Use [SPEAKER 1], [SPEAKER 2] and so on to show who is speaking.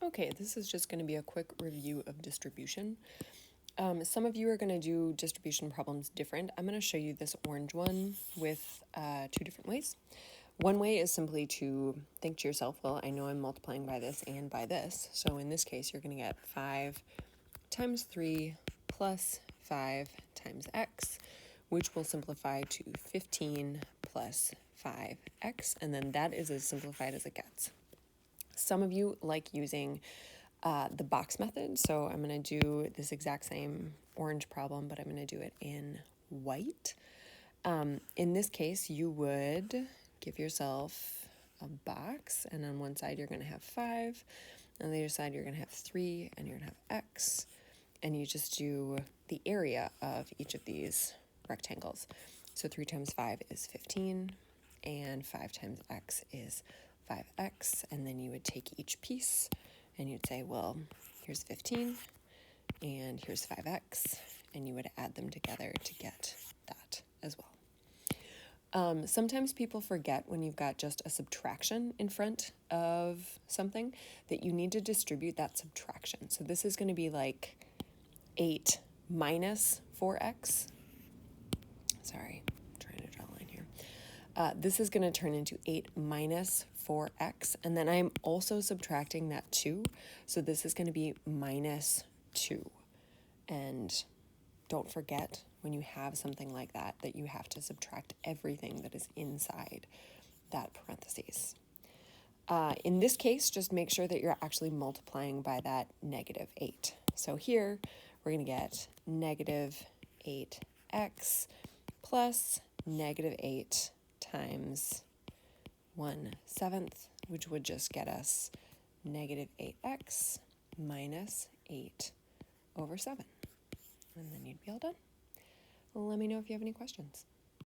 [SPEAKER 1] Okay, this is just going to be a quick review of distribution. Some of you are going to do distribution problems different. I'm going to show you this orange one with two different ways. One way is simply to think to yourself, well, I know I'm multiplying by this and by this. So in this case, you're going to get 5 times 3 plus 5 times x, which will simplify to 15 plus 5x. And then that is as simplified as it gets. Some of you like using the box method, so I'm going to do this exact same orange problem, but I'm going to do it in white. In this case, you would give yourself a box, and on one side you're going to have 5, on the other side you're going to have 3, and you're going to have x, and you just do the area of each of these rectangles. So 3 times 5 is 15, and 5 times x is 5x, and then you would take each piece and you'd say, well, here's 15 and here's 5x, and you would add them together to get that as well. Sometimes people forget when you've got just a subtraction in front of something that you need to distribute that subtraction. So this is going to be like 8 minus 4x. Sorry, I'm trying to draw a line here. This is going to turn into 8 minus 4x, and then I'm also subtracting that 2, so this is going to be minus 2. And don't forget, when you have something like that, that you have to subtract everything that is inside that parentheses. In this case, just make sure that you're actually multiplying by that negative 8. So here, we're going to get negative 8x plus negative 8 times 1/7, which would just get us negative 8x minus 8 over 7. And then you'd be all done. Let me know if you have any questions.